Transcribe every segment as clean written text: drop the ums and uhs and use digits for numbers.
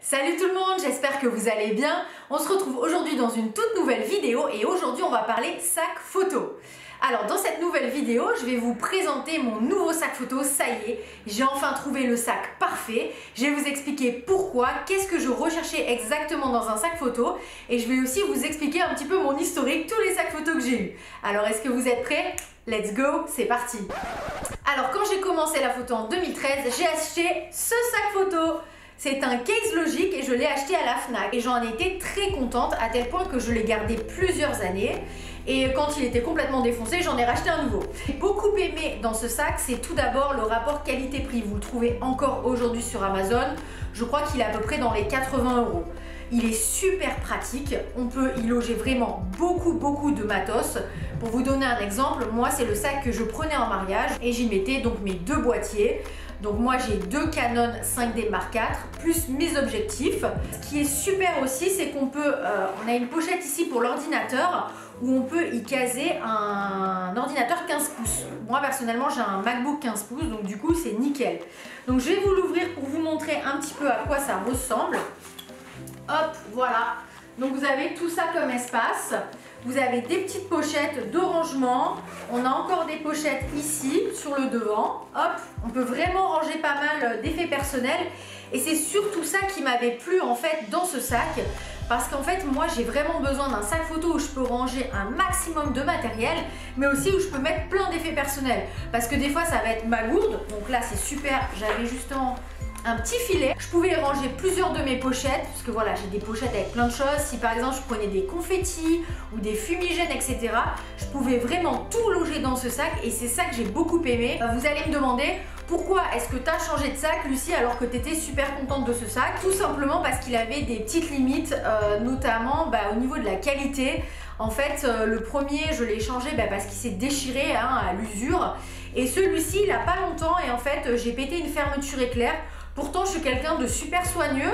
Salut tout le monde, j'espère que vous allez bien. On se retrouve aujourd'hui dans une toute nouvelle vidéo et aujourd'hui on va parler sac photo. Alors dans cette nouvelle vidéo, je vais vous présenter mon nouveau sac photo. Ça y est, j'ai enfin trouvé le sac parfait. Je vais vous expliquer pourquoi, qu'est-ce que je recherchais exactement dans un sac photo et je vais aussi vous expliquer un petit peu mon historique, tous les sacs photos que j'ai eu. Alors est-ce que vous êtes prêts? Let's go, c'est parti. Alors quand j'ai commencé la photo en 2013, j'ai acheté ce sac photo. C'est un case logique et je l'ai acheté à la Fnac et j'en étais très contente à tel point que je l'ai gardé plusieurs années et quand il était complètement défoncé, j'en ai racheté un nouveau. J'ai beaucoup aimé dans ce sac, c'est tout d'abord le rapport qualité-prix. Vous le trouvez encore aujourd'hui sur Amazon. Je crois qu'il est à peu près dans les 80 €. Il est super pratique, on peut y loger vraiment beaucoup de matos. Pour vous donner un exemple, moi c'est le sac que je prenais en mariage et j'y mettais donc mes deux boîtiers. Donc moi j'ai deux Canon 5D Mark IV plus mes objectifs. Ce qui est super aussi, c'est qu'on peut, on a une pochette ici pour l'ordinateur où on peut y caser un ordinateur 15 pouces. Moi personnellement j'ai un MacBook 15 pouces donc du coup c'est nickel. Donc je vais vous l'ouvrir pour vous montrer un petit peu à quoi ça ressemble. Hop, voilà. Donc vous avez tout ça comme espace. Vous avez des petites pochettes de rangement. On a encore des pochettes ici sur le devant. Hop, on peut vraiment ranger pas mal d'effets personnels. Et c'est surtout ça qui m'avait plu en fait dans ce sac. Parce qu'en fait moi j'ai vraiment besoin d'un sac photo où je peux ranger un maximum de matériel, mais aussi où je peux mettre plein d'effets personnels. Parce que des fois ça va être ma gourde. Donc là c'est super, j'avais justement un petit filet. Je pouvais ranger plusieurs de mes pochettes parce que voilà, j'ai des pochettes avec plein de choses. Si par exemple je prenais des confettis ou des fumigènes, etc., je pouvais vraiment tout loger dans ce sac et c'est ça que j'ai beaucoup aimé. Vous allez me demander pourquoi est-ce que tu as changé de sac, Lucie, alors que tu étais super contente de ce sac? Tout simplement parce qu'il avait des petites limites, notamment au niveau de la qualité. En fait, le premier, je l'ai changé parce qu'il s'est déchiré à l'usure. Et celui-ci, il n'a pas longtemps et en fait, j'ai pété une fermeture éclair. Pourtant, je suis quelqu'un de super soigneux,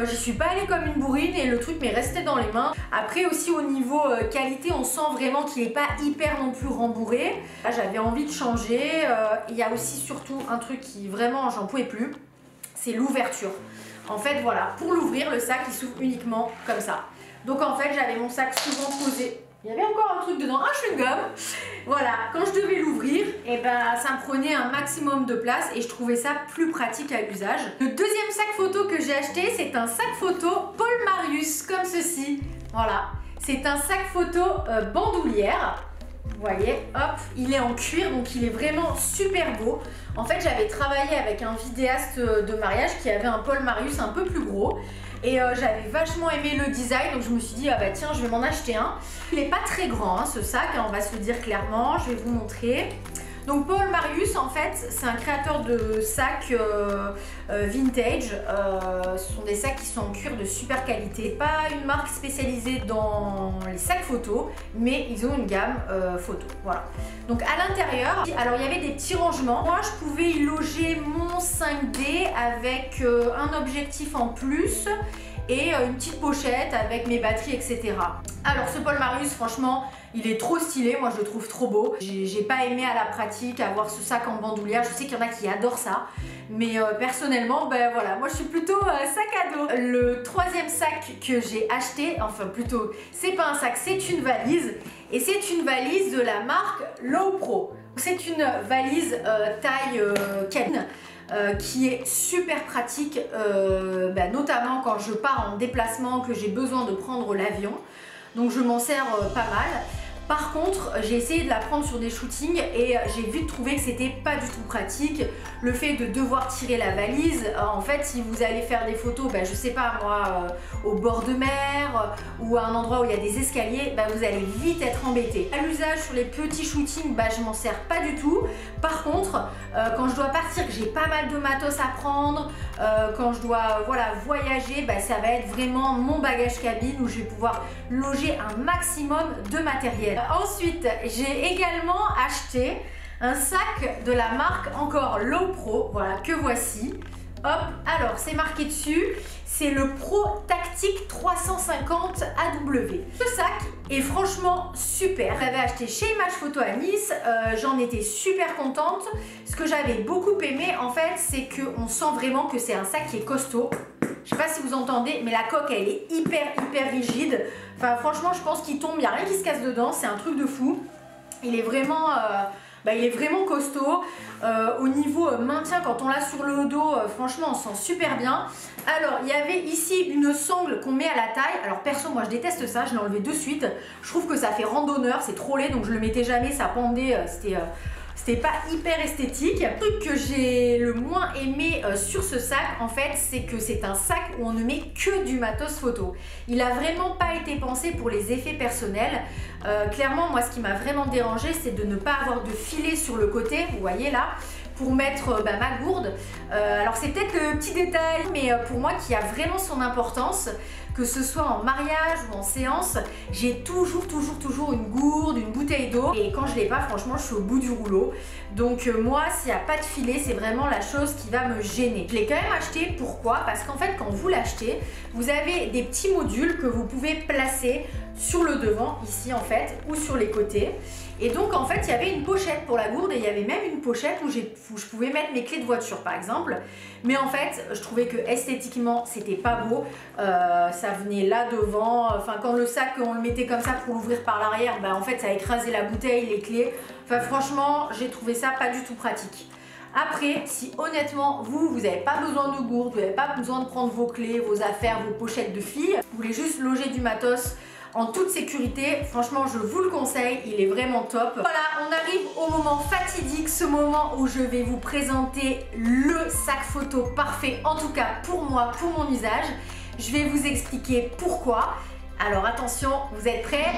j'y suis pas allée comme une bourrine et le truc m'est resté dans les mains. Après aussi au niveau qualité, on sent vraiment qu'il n'est pas hyper non plus rembourré. Là, j'avais envie de changer. Il y a aussi surtout un truc qui vraiment j'en pouvais plus, c'est l'ouverture. En fait voilà, pour l'ouvrir, le sac il s'ouvre uniquement comme ça. Donc en fait j'avais mon sac souvent posé. Il y avait encore un truc dedans, un chewing-gum. Voilà, quand je devais l'ouvrir, ça me prenait un maximum de place et je trouvais ça plus pratique à l'usage. Le deuxième sac photo que j'ai acheté, c'est un sac photo Paul Marius, comme ceci. Voilà, c'est un sac photo bandoulière. Vous voyez, hop, il est en cuir, donc il est vraiment super beau. En fait, j'avais travaillé avec un vidéaste de mariage qui avait un Paul Marius un peu plus gros. Et j'avais vachement aimé le design, donc je me suis dit, ah bah tiens, je vais m'en acheter un. Il n'est pas très grand, ce sac, on va se le dire clairement, je vais vous montrer. Donc Paul Marius, en fait, c'est un créateur de sacs vintage. Ce sont des sacs qui sont en cuir de super qualité. Pas une marque spécialisée dans les sacs photo, mais ils ont une gamme photo. Voilà. Donc à l'intérieur, alors il y avait des petits rangements. Moi, je pouvais y loger mon 5D avec un objectif en plus et une petite pochette avec mes batteries, etc. Alors ce Paul Marius, franchement, il est trop stylé, moi je le trouve trop beau. J'ai pas aimé à la pratique avoir ce sac en bandoulière, je sais qu'il y en a qui adorent ça. Mais personnellement, voilà, moi je suis plutôt sac à dos. Le troisième sac que j'ai acheté, enfin plutôt, c'est pas un sac, c'est une valise. Et c'est une valise de la marque Low Pro. C'est une valise taille cabine. Qui est super pratique, notamment quand je pars en déplacement, que j'ai besoin de prendre l'avion. Donc je m'en sers pas mal. Par contre, j'ai essayé de la prendre sur des shootings et j'ai vite trouvé que c'était pas du tout pratique. Le fait de devoir tirer la valise, en fait, si vous allez faire des photos, je sais pas moi, au bord de mer ou à un endroit où il y a des escaliers, vous allez vite être embêté. À l'usage sur les petits shootings, je m'en sers pas du tout. Par contre, quand je dois partir, que j'ai pas mal de matos à prendre, quand je dois voyager, ça va être vraiment mon bagage cabine où je vais pouvoir loger un maximum de matériel. Ensuite, j'ai également acheté un sac de la marque encore Low Pro, voilà, que voici. Hop, alors c'est marqué dessus, c'est le Pro Tactic 350 AW. Ce sac est franchement super. Je l'avais acheté chez Image Photo à Nice, j'en étais super contente. Ce que j'avais beaucoup aimé en fait, c'est qu'on sent vraiment que c'est un sac qui est costaud. Je sais pas si vous entendez, mais la coque elle est hyper rigide. Enfin franchement je pense qu'il tombe, il n'y a rien qui se casse dedans, c'est un truc de fou. Il est vraiment costaud. Au niveau maintien, quand on l'a sur le dos, franchement on sent super bien. Alors il y avait ici une sangle qu'on met à la taille. Alors perso moi je déteste ça, je l'ai enlevé de suite. Je trouve que ça fait randonneur, c'est trop laid, donc je le mettais jamais, ça pendait, c'était pas hyper esthétique. Le truc que j'ai le moins aimé sur ce sac en fait, c'est que c'est un sac où on ne met que du matos photo. Il a vraiment pas été pensé pour les effets personnels. Clairement moi ce qui m'a vraiment dérangé, c'est de ne pas avoir de filet sur le côté, vous voyez là, pour mettre ma gourde. Alors c'est peut-être le petit détail, mais pour moi qui a vraiment son importance, que ce soit en mariage ou en séance, j'ai toujours une gourde, une bouteille d'eau, et quand je l'ai pas, franchement je suis au bout du rouleau. Donc moi s'il n'y a pas de filet, c'est vraiment la chose qui va me gêner. Je l'ai quand même acheté, pourquoi? Parce qu'en fait quand vous l'achetez, vous avez des petits modules que vous pouvez placer sur le devant ici en fait, ou sur les côtés. Et donc en fait il y avait une pochette pour la gourde, et il y avait même une pochette où je pouvais mettre mes clés de voiture par exemple. Mais en fait je trouvais que esthétiquement c'était pas beau, ça venait là devant, enfin quand le sac on le mettait comme ça pour l'ouvrir par l'arrière, en fait ça écrasait la bouteille, les clés. Enfin franchement j'ai trouvé ça pas du tout pratique. Après, si honnêtement vous n'avez pas besoin de gourde, vous n'avez pas besoin de prendre vos clés, vos affaires, vos pochettes de filles, vous voulez juste loger du matos en toute sécurité, franchement je vous le conseille, il est vraiment top. Voilà, on arrive au moment fatidique, ce moment où je vais vous présenter le sac photo parfait, en tout cas pour moi, pour mon usage. Je vais vous expliquer pourquoi. Alors attention, vous êtes prêts?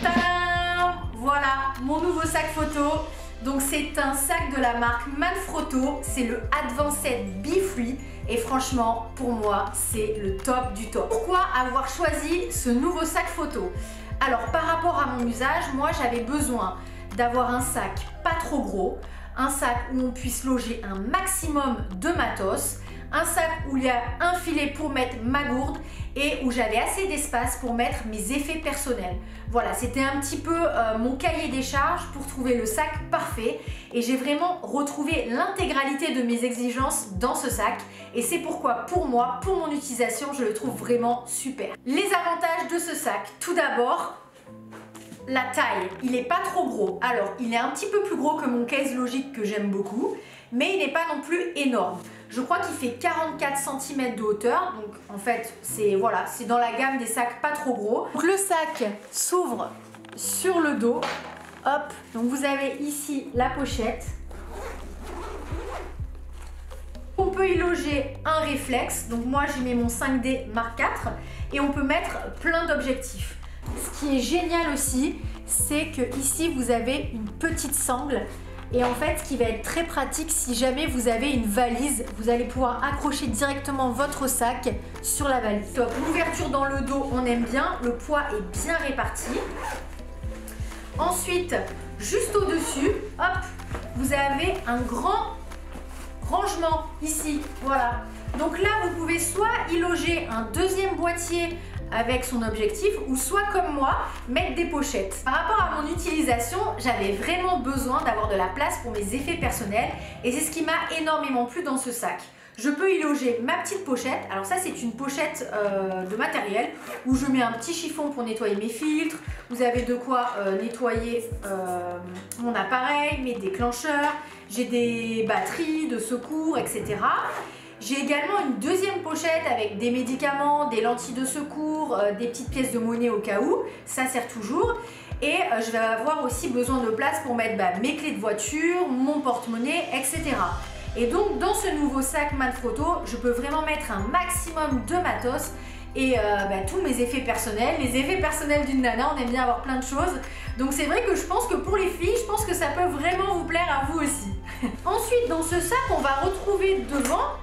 Tadam! Voilà, mon nouveau sac photo. Donc c'est un sac de la marque Manfrotto, c'est le Advanced Be-Free. Et franchement, pour moi, c'est le top du top. Pourquoi avoir choisi ce nouveau sac photo? Alors, par rapport à mon usage, moi, j'avais besoin d'avoir un sac pas trop gros, un sac où on puisse loger un maximum de matos, un sac où il y a un filet pour mettre ma gourde et où j'avais assez d'espace pour mettre mes effets personnels. Voilà, c'était un petit peu mon cahier des charges pour trouver le sac parfait, et j'ai vraiment retrouvé l'intégralité de mes exigences dans ce sac, et c'est pourquoi pour moi, pour mon utilisation, je le trouve vraiment super. Les avantages de ce sac, tout d'abord, la taille, il n'est pas trop gros. Alors, il est un petit peu plus gros que mon case Logic que j'aime beaucoup, mais il n'est pas non plus énorme. Je crois qu'il fait 44 cm de hauteur, donc en fait, c'est voilà, c'est dans la gamme des sacs pas trop gros. Donc le sac s'ouvre sur le dos, hop, donc vous avez ici la pochette. On peut y loger un réflexe, donc moi j'y mets mon 5D Mark IV, et on peut mettre plein d'objectifs. Ce qui est génial aussi, c'est que ici vous avez une petite sangle, et en fait ce qui va être très pratique si jamais vous avez une valise, vous allez pouvoir accrocher directement votre sac sur la valise. Top. L'ouverture dans le dos, on aime bien, le poids est bien réparti. Ensuite, juste au-dessus, hop, vous avez un grand rangement ici, voilà. Donc là vous pouvez soit y loger un deuxième boîtier avec son objectif, ou soit comme moi, mettre des pochettes. Par rapport à mon utilisation, j'avais vraiment besoin d'avoir de la place pour mes effets personnels, et c'est ce qui m'a énormément plu dans ce sac. Je peux y loger ma petite pochette. Alors ça c'est une pochette de matériel où je mets un petit chiffon pour nettoyer mes filtres. Vous avez de quoi nettoyer mon appareil, mes déclencheurs. J'ai des batteries de secours, etc. J'ai également une deuxième pochette avec des médicaments, des lentilles de secours, des petites pièces de monnaie au cas où, ça sert toujours. Et je vais avoir aussi besoin de place pour mettre mes clés de voiture, mon porte-monnaie, etc. Et donc dans ce nouveau sac Manfrotto, je peux vraiment mettre un maximum de matos et tous mes effets personnels. Les effets personnels d'une nana, on aime bien avoir plein de choses. Donc c'est vrai que je pense que pour les filles, je pense que ça peut vraiment vous plaire à vous aussi. Ensuite, dans ce sac, on va retrouver devant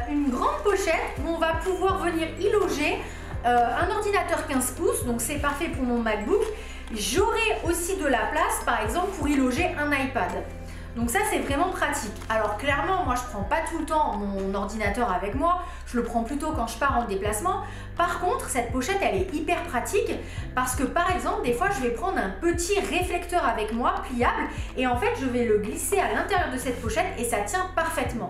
une grande pochette où on va pouvoir venir y loger un ordinateur 15 pouces, donc c'est parfait pour mon MacBook. J'aurai aussi de la place par exemple pour y loger un iPad, donc ça c'est vraiment pratique. Alors clairement moi je prends pas tout le temps mon ordinateur avec moi, je le prends plutôt quand je pars en déplacement. Par contre cette pochette elle est hyper pratique parce que par exemple des fois je vais prendre un petit réflecteur avec moi pliable, et en fait je vais le glisser à l'intérieur de cette pochette et ça tient parfaitement.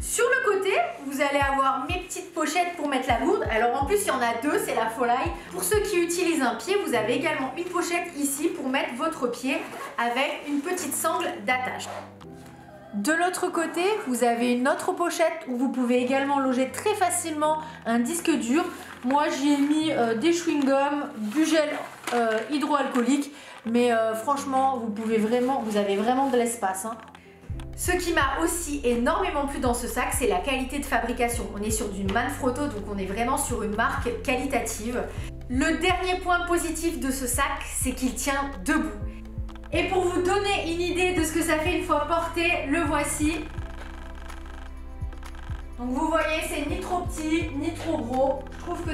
Sur le côté, vous allez avoir mes petites pochettes pour mettre la gourde. Alors en plus, il y en a deux, c'est la volaille. Pour ceux qui utilisent un pied, vous avez également une pochette ici pour mettre votre pied avec une petite sangle d'attache. De l'autre côté, vous avez une autre pochette où vous pouvez également loger très facilement un disque dur. Moi, j'y ai mis des chewing-gums, du gel hydroalcoolique, mais franchement, vous avez vraiment de l'espace, hein. Ce qui m'a aussi énormément plu dans ce sac, c'est la qualité de fabrication. On est sur du Manfrotto, donc on est vraiment sur une marque qualitative. Le dernier point positif de ce sac, c'est qu'il tient debout. Et pour vous donner une idée de ce que ça fait une fois porté, le voici. Donc vous voyez, c'est ni trop petit, ni trop gros. Je trouve que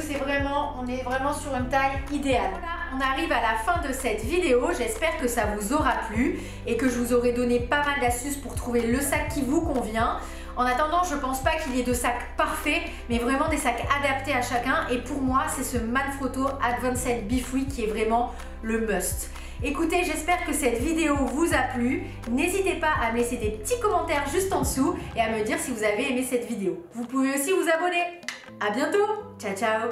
on est vraiment sur une taille idéale. Voilà, on arrive à la fin de cette vidéo. J'espère que ça vous aura plu et que je vous aurai donné pas mal d'astuces pour trouver le sac qui vous convient. En attendant, je pense pas qu'il y ait de sacs parfaits, mais vraiment des sacs adaptés à chacun. Et pour moi, c'est ce Manfrotto Advanced Be Free qui est vraiment le must. Écoutez, j'espère que cette vidéo vous a plu. N'hésitez pas à me laisser des petits commentaires juste en dessous et à me dire si vous avez aimé cette vidéo. Vous pouvez aussi vous abonner. À bientôt. Ciao, ciao.